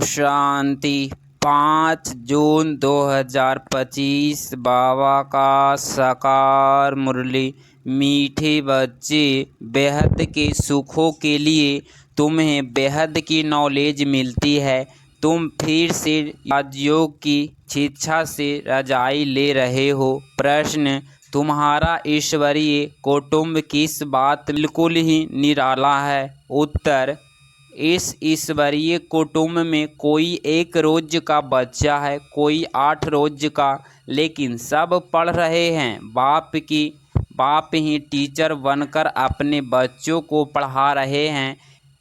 शांति। 5 जून 2025 बाबा का साकार मुरली। मीठे बच्चे, बेहद के सुखों के लिए तुम्हें बेहद की नॉलेज मिलती है। तुम फिर से राजयोग की शिक्षा से रजाई ले रहे हो। प्रश्न, तुम्हारा ईश्वरीय कुटुंब किस बात बिल्कुल ही निराला है। उत्तर, इस ईश्वरीय कुटुंब में कोई 1 रोज का बच्चा है, कोई 8 रोज का, लेकिन सब पढ़ रहे हैं। बाप ही टीचर बनकर अपने बच्चों को पढ़ा रहे हैं।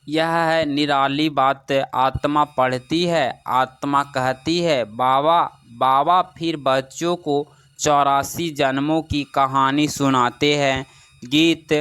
यह है निराली बात। आत्मा पढ़ती है, आत्मा कहती है बाबा बाबा, फिर बच्चों को 84 जन्मों की कहानी सुनाते हैं। गीत,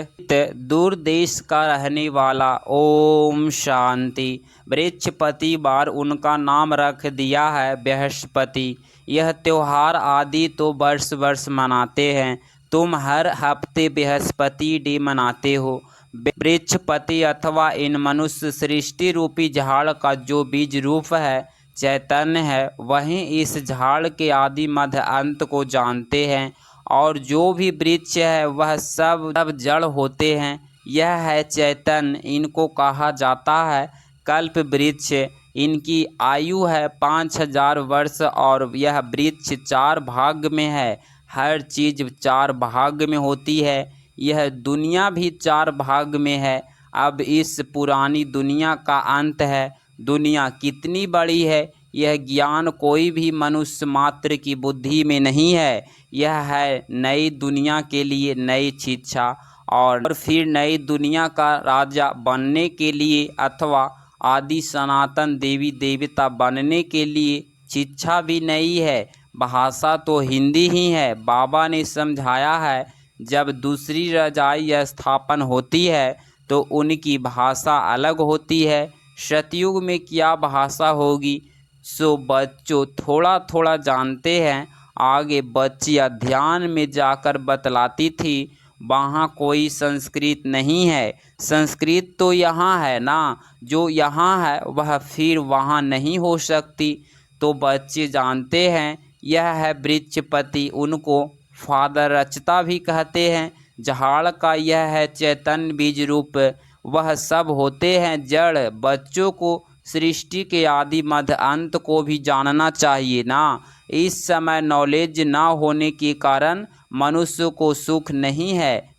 दूर देश का रहने वाला। ओम शांति। वृक्षपति बार उनका नाम रख दिया है बृहस्पति। यह त्योहार आदि तो वर्ष वर्ष मनाते हैं। तुम हर हफ्ते बृहस्पति डे मनाते हो। वृक्षपति अथवा इन मनुष्य सृष्टि रूपी झाड़ का जो बीज रूप है, चैतन्य है, वहीं इस झाड़ के आदि मध्य अंत को जानते हैं। और जो भी वृक्ष है वह सब जड़ होते हैं। यह है चैतन्य। इनको कहा जाता है कल्प वृक्ष। इनकी आयु है 5000 वर्ष और यह वृक्ष 4 भाग में है। हर चीज़ 4 भाग में होती है। यह दुनिया भी 4 भाग में है। अब इस पुरानी दुनिया का अंत है। दुनिया कितनी बड़ी है, यह ज्ञान कोई भी मनुष्य मात्र की बुद्धि में नहीं है। यह है नई दुनिया के लिए नई शिक्षा, और फिर नई दुनिया का राजा बनने के लिए अथवा आदि सनातन देवी देवता बनने के लिए शिक्षा भी नई है। भाषा तो हिंदी ही है। बाबा ने समझाया है, जब दूसरी रजाई स्थापन होती है तो उनकी भाषा अलग होती है। सतयुग में क्या भाषा होगी, सो बच्चों थोड़ा थोड़ा जानते हैं। आगे बच्चियाँ ध्यान में जाकर बतलाती थी, वहाँ कोई संस्कृत नहीं है। संस्कृत तो यहाँ है ना, जो यहाँ है वह फिर वहाँ नहीं हो सकती। तो बच्चे जानते हैं यह है वृक्षपति। उनको फादर रचता भी कहते हैं। झाड़ का यह है चैतन्य बीज रूप। वह सब होते हैं जड़। बच्चों को सृष्टि के आदि मध्य अंत को भी जानना चाहिए ना। इस समय नॉलेज ना होने के कारण मनुष्य को सुख नहीं है।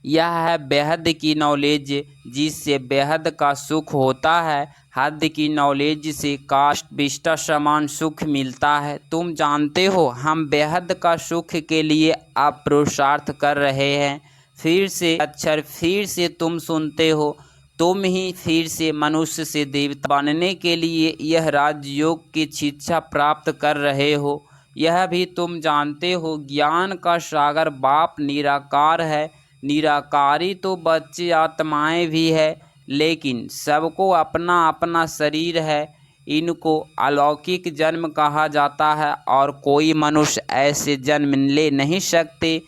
यह है बेहद की नॉलेज, जिससे बेहद का सुख होता है। हद की नॉलेज से काष्ठ विष्टा समान सुख मिलता है। तुम जानते हो हम बेहद का सुख के लिए अब पुरुषार्थ कर रहे हैं। फिर से अक्षर फिर से तुम सुनते हो। तुम ही फिर से मनुष्य से देवता बनने के लिए यह राजयोग की शिक्षा प्राप्त कर रहे हो। यह भी तुम जानते हो ज्ञान का सागर बाप निराकार है। निराकारी तो बच्चे आत्माएं भी है, लेकिन सबको अपना अपना शरीर है। इनको अलौकिक जन्म कहा जाता है और कोई मनुष्य ऐसे जन्म ले नहीं सकते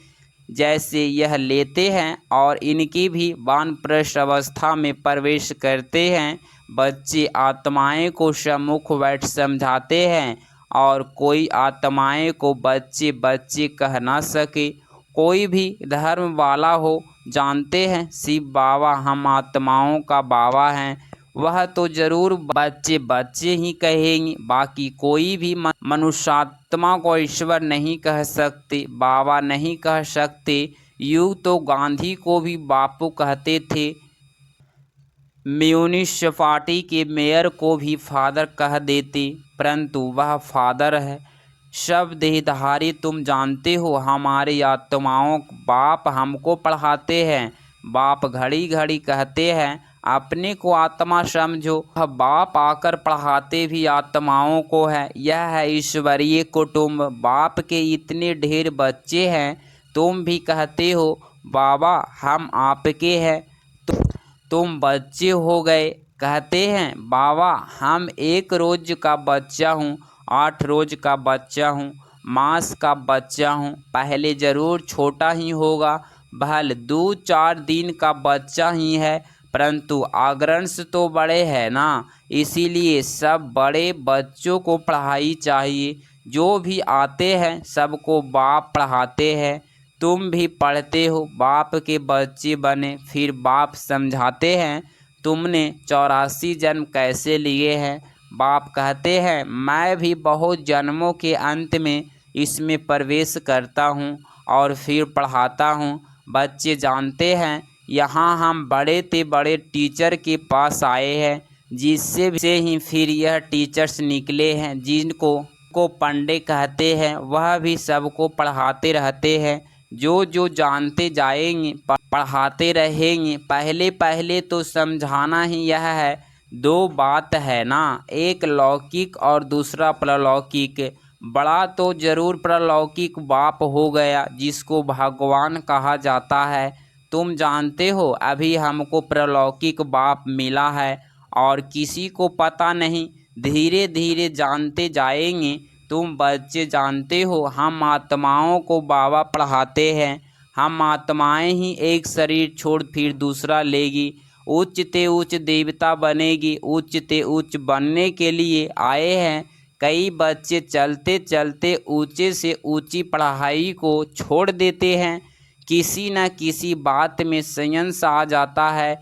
जैसे यह लेते हैं, और इनकी भी वानप्रस्थ अवस्था में प्रवेश करते हैं। बच्चे आत्माएं को सम्मुख बैठ समझाते हैं, और कोई आत्माएं को बच्चे बच्चे कह ना सके। कोई भी धर्म वाला हो, जानते हैं शिव बाबा हम आत्माओं का बाबा हैं, वह तो जरूर बच्चे बच्चे ही कहेंगे। बाकी कोई भी मनुष्यात्मा को ईश्वर नहीं कह सकते, बाबा नहीं कह सकते। यूँ तो गांधी को भी बापू कहते थे। म्यूनिसिपालिटी के मेयर को भी फादर कह देते, परंतु वह फादर है। सब देहधारी तुम जानते हो। हमारे आत्माओं बाप हमको पढ़ाते हैं। बाप घड़ी घड़ी कहते हैं अपने को आत्मा समझो। बाप आकर पढ़ाते भी आत्माओं को है। यह है ईश्वरीय कुटुंब। बाप के इतने ढेर बच्चे हैं, तुम भी कहते हो बाबा हम आपके हैं। तुम बच्चे हो गए। कहते हैं बाबा हम 1 रोज का बच्चा हूँ, 8 रोज का बच्चा हूँ, मास का बच्चा हूँ। पहले ज़रूर छोटा ही होगा, भले 2-4 दिन का बच्चा ही है, परंतु आग्रंश तो बड़े हैं ना, इसीलिए सब बड़े बच्चों को पढ़ाई चाहिए। जो भी आते हैं सबको बाप पढ़ाते हैं। तुम भी पढ़ते हो, बाप के बच्चे बने, फिर बाप समझाते हैं तुमने 84 जन्म कैसे लिए हैं। बाप कहते हैं मैं भी बहुत जन्मों के अंत में इसमें प्रवेश करता हूँ और फिर पढ़ाता हूँ। बच्चे जानते हैं यहाँ हम बड़े से बड़े टीचर के पास आए हैं, जिससे से ही फिर यह टीचर्स निकले हैं जिनको पंडित कहते हैं। वह भी सबको पढ़ाते रहते हैं। जो जानते जाएंगे पढ़ाते रहेंगे। पहले पहले तो समझाना ही यह है, दो बात है ना, एक लौकिक और दूसरा प्रलौकिक। बड़ा तो जरूर प्रलौकिक बाप हो गया जिसको भगवान कहा जाता है। तुम जानते हो अभी हमको प्रलौकिक बाप मिला है और किसी को पता नहीं, धीरे धीरे जानते जाएंगे। तुम बच्चे जानते हो हम आत्माओं को बाबा पढ़ाते हैं। हम आत्माएं ही एक शरीर छोड़ फिर दूसरा लेगी, उच्च ते उच्च देवता बनेगी। उच्च ते उच्च बनने के लिए आए हैं। कई बच्चे चलते चलते ऊंचे से ऊंची पढ़ाई को छोड़ देते हैं। किसी न किसी बात में संयंस आ जाता है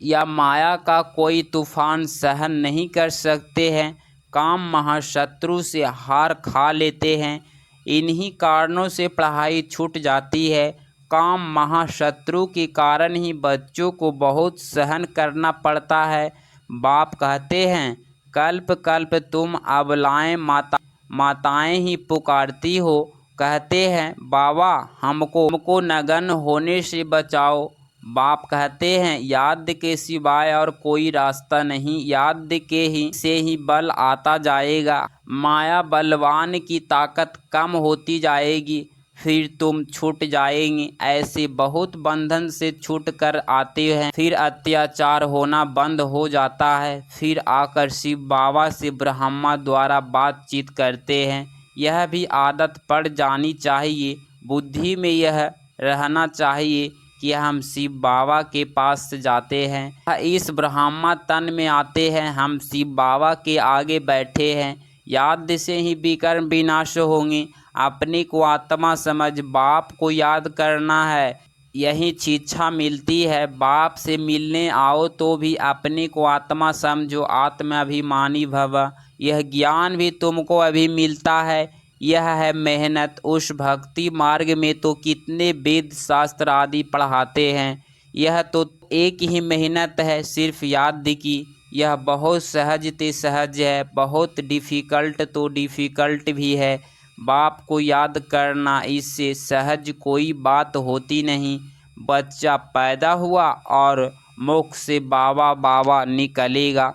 या माया का कोई तूफान सहन नहीं कर सकते हैं। काम महाशत्रु से हार खा लेते हैं। इन्हीं कारणों से पढ़ाई छूट जाती है। काम महाशत्रु के कारण ही बच्चों को बहुत सहन करना पड़ता है। बाप कहते हैं कल्प कल्प तुम अबलाएं माताएं ही पुकारती हो। कहते हैं बाबा हमको नगन होने से बचाओ। बाप कहते हैं याद के सिवाय और कोई रास्ता नहीं, याद के ही से ही बल आता जाएगा। माया बलवान की ताकत कम होती जाएगी, फिर तुम छूट जाएंगे। ऐसे बहुत बंधन से छूट कर आते हैं, फिर अत्याचार होना बंद हो जाता है। फिर आकर शिव बाबा से ब्रह्मा द्वारा बातचीत करते हैं। यह भी आदत पड़ जानी चाहिए, बुद्धि में यह रहना चाहिए कि हम शिव बाबा के पास जाते हैं। इस ब्रह्मा तन में आते हैं, हम शिव बाबा के आगे बैठे हैं। याद से ही विकर्म विनाश होंगे। अपने को आत्मा समझ बाप को याद करना है, यही शिक्षा मिलती है। बाप से मिलने आओ तो भी अपने को आत्मा समझो, आत्माभिमानी भव। यह ज्ञान भी तुमको अभी मिलता है। यह है मेहनत। उस भक्ति मार्ग में तो कितने वेद शास्त्र आदि पढ़ाते हैं, यह तो एक ही मेहनत है सिर्फ याद की। यह बहुत सहज ते सहज है, बहुत डिफ़िकल्ट तो डिफ़िकल्ट भी है। बाप को याद करना इससे सहज कोई बात होती नहीं। बच्चा पैदा हुआ और मुख से बाबा बाबा निकलेगा,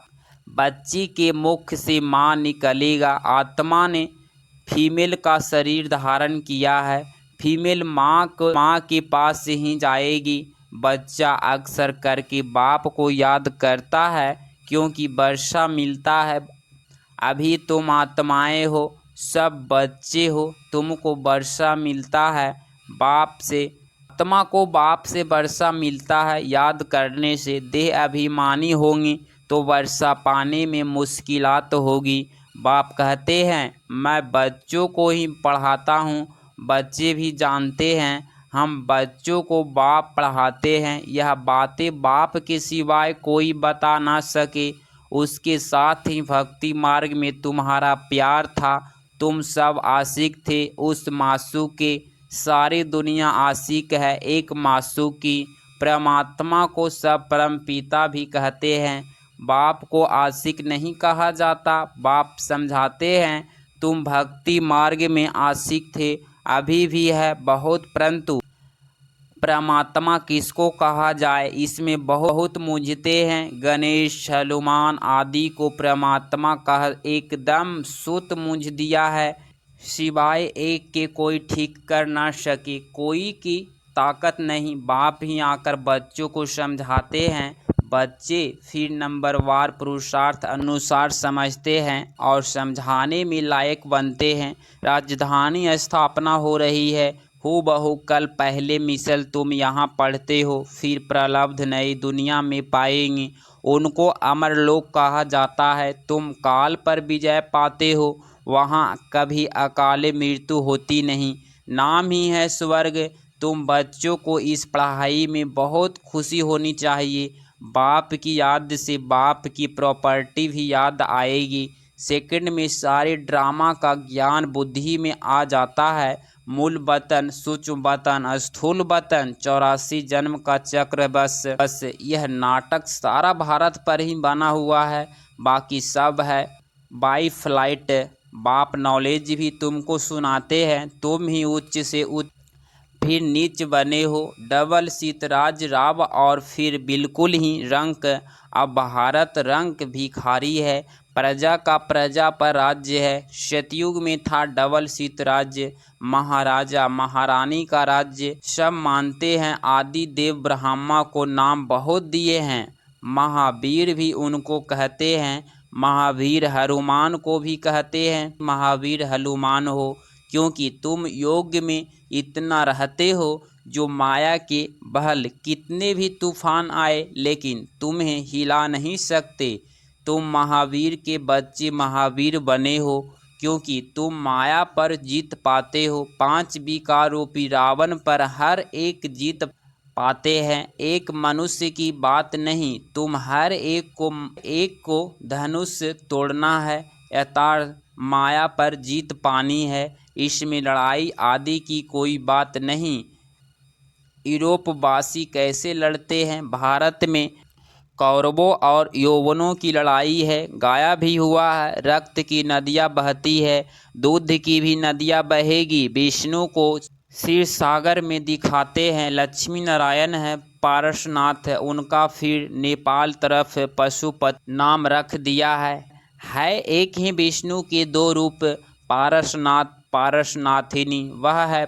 बच्ची के मुख से माँ निकलेगा। आत्मा ने फीमेल का शरीर धारण किया है, फीमेल माँ के पास से ही जाएगी। बच्चा अक्सर करके बाप को याद करता है क्योंकि वर्षा मिलता है। अभी तुम आत्माएं हो, सब बच्चे हो, तुमको वर्षा मिलता है बाप से। आत्मा को बाप से वर्षा मिलता है। याद करने से देह अभिमानी होंगी तो वर्षा पाने में मुश्किलात होगी। बाप कहते हैं मैं बच्चों को ही पढ़ाता हूँ। बच्चे भी जानते हैं हम बच्चों को बाप पढ़ाते हैं। यह बातें बाप के सिवाय कोई बता ना सके। उसके साथ ही भक्ति मार्ग में तुम्हारा प्यार था, तुम सब आशिक थे उस मासूम के। सारी दुनिया आशिक है एक मासूम की। परमात्मा को सब परम पिता भी कहते हैं। बाप को आशिक नहीं कहा जाता। बाप समझाते हैं तुम भक्ति मार्ग में आशिक थे, अभी भी है बहुत, परंतु परमात्मा किसको कहा जाए इसमें बहुत मूंझते हैं। गणेश हनुमान आदि को परमात्मा कहा एकदम सुत मूंझ दिया है, सिवाय एक के कोई ठीक कर ना सके, कोई की ताकत नहीं। बाप ही आकर बच्चों को समझाते हैं। बच्चे फिर नंबरवार पुरुषार्थ अनुसार समझते हैं और समझाने में लायक बनते हैं। राजधानी स्थापना हो रही है, हूबहू कल पहले मिसल तुम यहाँ पढ़ते हो, फिर प्रलब्ध नई दुनिया में पाएंगे। उनको अमरलोक कहा जाता है। तुम काल पर विजय पाते हो, वहाँ कभी अकाले मृत्यु होती नहीं, नाम ही है स्वर्ग। तुम बच्चों को इस पढ़ाई में बहुत खुशी होनी चाहिए। बाप की याद से बाप की प्रॉपर्टी भी याद आएगी। सेकंड में सारे ड्रामा का ज्ञान बुद्धि में आ जाता है। मूल वतन, सूक्ष्म वतन, स्थूल वतन, 84 जन्म का चक्र, बस यह नाटक सारा भारत पर ही बना हुआ है, बाकी सब है बाई फ्लाइट। बाप नॉलेज भी तुमको सुनाते हैं, तुम ही उच्च से उच्च फिर नीच बने हो। डबल सीतराज राव और फिर बिल्कुल ही रंक। अब भारत रंक भिखारी है, प्रजा का प्रजा पर राज्य है। सतयुग में था डबल सीतराज्य, महाराजा महारानी का राज्य। सब मानते हैं आदि देव ब्रह्मा को नाम बहुत दिए हैं, महावीर भी उनको कहते हैं। महावीर हनुमान को भी कहते हैं महावीर हनुमान हो, क्योंकि तुम योग में इतना रहते हो जो माया के बहल कितने भी तूफान आए लेकिन तुम्हें हिला नहीं सकते। तुम महावीर के बच्चे महावीर बने हो, क्योंकि तुम माया पर जीत पाते हो। 5 विकार रूपी रावण पर हर एक जीत पाते हैं। एक मनुष्य की बात नहीं, तुम हर एक को धनुष तोड़ना है, यथार्थ माया पर जीत पानी है। इसमें लड़ाई आदि की कोई बात नहीं। यूरोपवासी कैसे लड़ते हैं, भारत में कौरवों और यौवनों की लड़ाई है। गाया भी हुआ है, रक्त की नदियाँ बहती है, दूध की भी नदियाँ बहेगी। विष्णु को क्षीर सागर में दिखाते हैं। लक्ष्मी नारायण है, पारसनाथ है, उनका फिर नेपाल तरफ पशुपति नाम रख दिया है एक ही विष्णु के 2 रूप, पारसनाथ पारसनाथिनी। वह है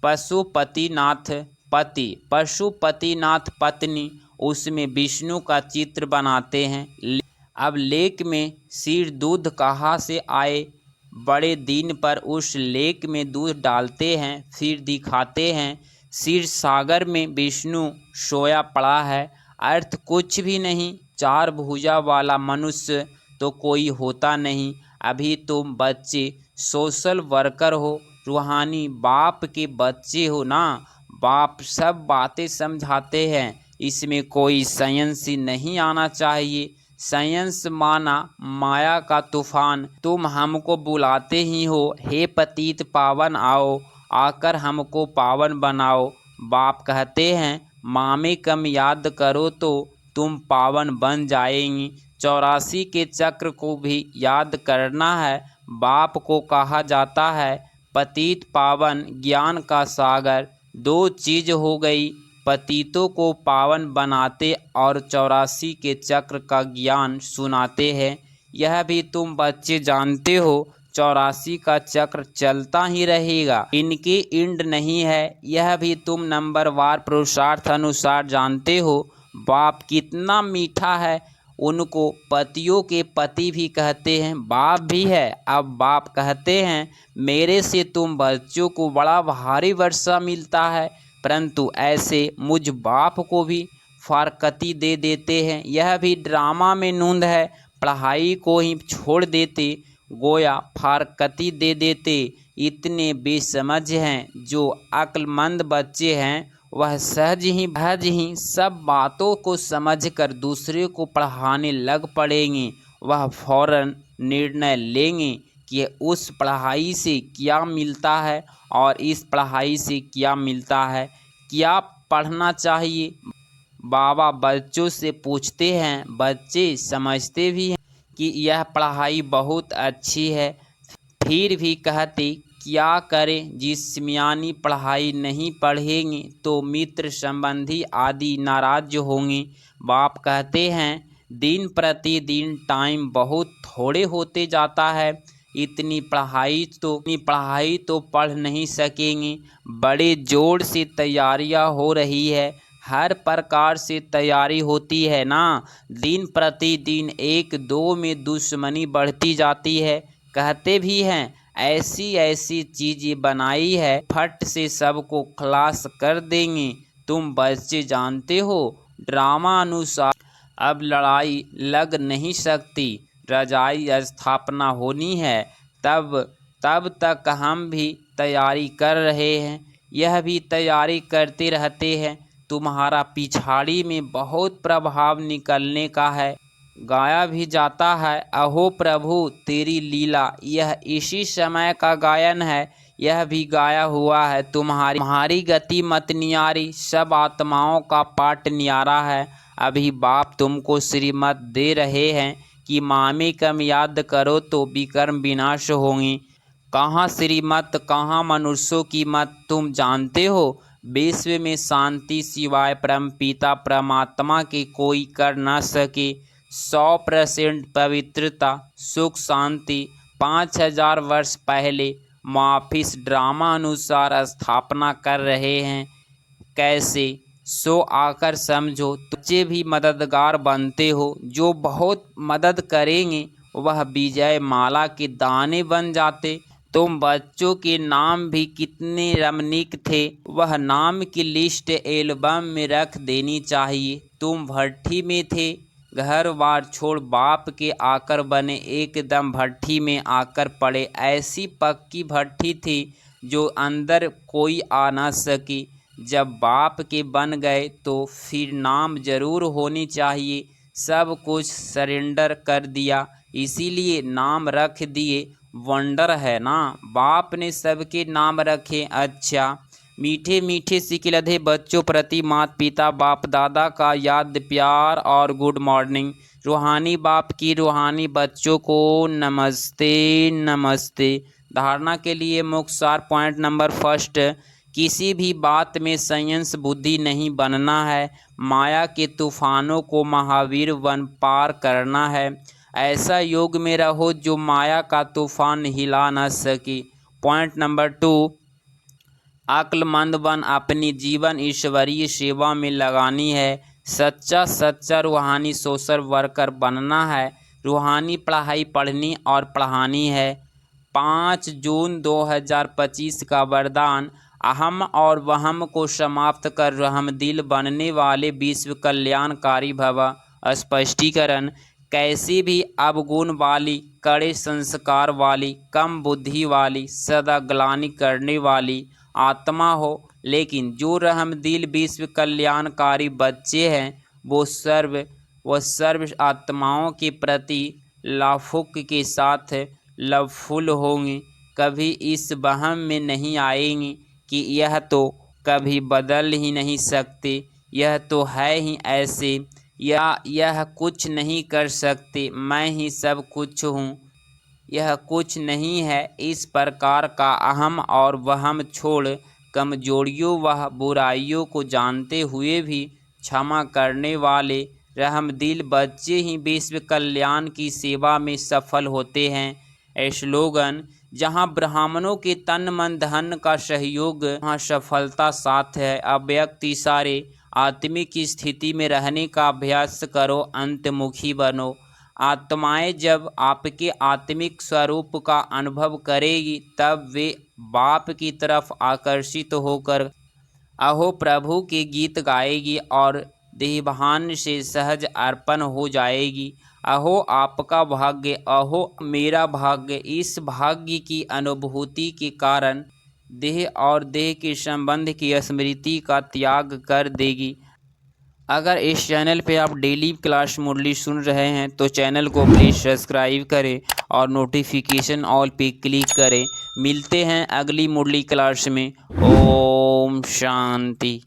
पशुपतिनाथ पति, पशुपतिनाथ पत्नी, उसमें विष्णु का चित्र बनाते हैं। अब लेक में क्षीर दूध कहाँ से आए, बड़े दिन पर उस लेक में दूध डालते हैं, फिर दिखाते हैं क्षीर सागर में विष्णु सोया पड़ा है। अर्थ कुछ भी नहीं, 4 भुजा वाला मनुष्य तो कोई होता नहीं। अभी तुम बच्चे सोशल वर्कर हो, रूहानी बाप के बच्चे हो ना। बाप सब बातें समझाते हैं, इसमें कोई साइंस नहीं आना चाहिए। साइंस माना माया का तूफान। तुम हमको बुलाते ही हो, हे पतित पावन आओ, आकर हमको पावन बनाओ। बाप कहते हैं मामे कम याद करो तो तुम पावन बन जाएंगी। 84 के चक्र को भी याद करना है। बाप को कहा जाता है पतित पावन ज्ञान का सागर। 2 चीज हो गई, पतितों को पावन बनाते और 84 के चक्र का ज्ञान सुनाते हैं। यह भी तुम बच्चे जानते हो, 84 का चक्र चलता ही रहेगा, इनकी इंड नहीं है। यह भी तुम नंबरवार पुरुषार्थ अनुसार जानते हो। बाप कितना मीठा है, उनको पतियों के पति भी कहते हैं, बाप भी है। अब बाप कहते हैं मेरे से तुम बच्चों को बड़ा भारी वर्षा मिलता है, परंतु ऐसे मुझ बाप को भी फारकती दे देते हैं। यह भी ड्रामा में नूंद है, पढ़ाई को ही छोड़ देते, गोया फारकती दे देते। इतने बेसमझ हैं। जो अक्लमंद बच्चे हैं वह सहज ही सब बातों को समझकर दूसरे को पढ़ाने लग पड़ेंगे। वह फौरन निर्णय लेंगे कि उस पढ़ाई से क्या मिलता है और इस पढ़ाई से क्या मिलता है, क्या पढ़ना चाहिए। बाबा बच्चों से पूछते हैं, बच्चे समझते भी हैं कि यह पढ़ाई बहुत अच्छी है, फिर भी कहते क्या करें, जिस्मानी पढ़ाई नहीं पढ़ेंगे तो मित्र संबंधी आदि नाराज होंगे। बाप कहते हैं दिन प्रतिदिन टाइम बहुत थोड़े होते जाता है, इतनी पढ़ाई तो पढ़ नहीं सकेंगे। बड़े जोर से तैयारियां हो रही है, हर प्रकार से तैयारी होती है ना। दिन प्रतिदिन 1-2 में दुश्मनी बढ़ती जाती है। कहते भी हैं ऐसी ऐसी चीज़ें बनाई है, फट से सबको खलास कर देंगे। तुम बच्चे जानते हो, ड्रामा अनुसार अब लड़ाई लग नहीं सकती, रजाई स्थापना होनी है। तब तक हम भी तैयारी कर रहे हैं, यह भी तैयारी करते रहते हैं। तुम्हारा पिछाड़ी में बहुत प्रभाव निकलने का है। गाया भी जाता है, अहो प्रभु तेरी लीला, यह इसी समय का गायन है। यह भी गाया हुआ है, तुम्हारी गति मत नियारी, सब आत्माओं का पाठ नियारा है। अभी बाप तुमको श्रीमत दे रहे हैं कि मामे कम याद करो तो विकर्म विनाश होंगे। कहाँ श्रीमत, कहाँ मनुष्यों की मत, तुम जानते हो। विश्व में शांति सिवाय परमपिता परमात्मा के कोई कर न सके। 100% पवित्रता, सुख, शांति 5000 वर्ष पहले माफिस ड्रामा अनुसार स्थापना कर रहे हैं। कैसे? सो आकर समझो, बच्चे भी मददगार बनते हो। जो बहुत मदद करेंगे वह विजय माला के दाने बन जाते। तुम बच्चों के नाम भी कितने रमणीक थे, वह नाम की लिस्ट एल्बम में रख देनी चाहिए। तुम भट्ठी में थे, घर बार छोड़ बाप के आकर बने, एकदम भट्ठी में आकर पड़े। ऐसी पक्की भट्ठी थी जो अंदर कोई आ न सके। जब बाप के बन गए तो फिर नाम जरूर होनी चाहिए। सब कुछ सरेंडर कर दिया, इसीलिए नाम रख दिए। वंडर है ना, बाप ने सबके नाम रखे। अच्छा, मीठे मीठे सिकिलधे बच्चों प्रति माता पिता बाप दादा का याद प्यार और गुड मॉर्निंग। रूहानी बाप की रूहानी बच्चों को नमस्ते नमस्ते। धारणा के लिए मुख्य सार पॉइंट नंबर फर्स्ट, किसी भी बात में संयंत्र बुद्धि नहीं बनना है। माया के तूफानों को महावीर वन पार करना है। ऐसा योग में रहो जो माया का तूफान हिला न सके। पॉइंट नंबर 2, अक्लमंद बन अपनी जीवन ईश्वरीय सेवा में लगानी है। सच्चा रूहानी सोशल वर्कर बनना है। रूहानी पढ़ाई पढ़नी और पढ़ानी है। 5 जून 2025 का वरदान, अहम और वहम को समाप्त कर रहमदिल बनने वाले विश्व कल्याणकारी भव। स्पष्टीकरण, कैसी भी अवगुण वाली, कड़े संस्कार वाली, कम बुद्धि वाली, सदा ग्लानि करने वाली आत्मा हो, लेकिन जो रहमदिल विश्व कल्याणकारी बच्चे हैं वो सर्व आत्माओं के प्रति लाफुक के साथ लवफुल होंगे। कभी इस वहम में नहीं आएंगे कि यह तो कभी बदल ही नहीं सकते, यह तो है ही ऐसे, या यह कुछ नहीं कर सकते, मैं ही सब कुछ हूँ। यह कुछ नहीं है। इस प्रकार का अहम और वहम छोड़ कमजोरियों व बुराइयों को जानते हुए भी क्षमा करने वाले रहमदिल बच्चे ही विश्व कल्याण की सेवा में सफल होते हैं। स्लोगन, जहाँ ब्राह्मणों के तन मन धन का सहयोग, वहाँ सफलता साथ है। अब व्यक्ति सारे आत्मिक स्थिति में रहने का अभ्यास करो, अंतमुखी बनो। आत्माएं जब आपके आत्मिक स्वरूप का अनुभव करेगी तब वे बाप की तरफ आकर्षित होकर अहो प्रभु के गीत गाएगी और देहभान से सहज अर्पण हो जाएगी। अहो आपका भाग्य, अहो मेरा भाग्य। इस भाग्य की अनुभूति के कारण देह और देह के संबंध की स्मृति का त्याग कर देगी। अगर इस चैनल पे आप डेली क्लास मुरली सुन रहे हैं तो चैनल को प्लीज़ सब्सक्राइब करें और नोटिफिकेशन ऑल पे क्लिक करें। मिलते हैं अगली मुरली क्लास में। ओम शांति।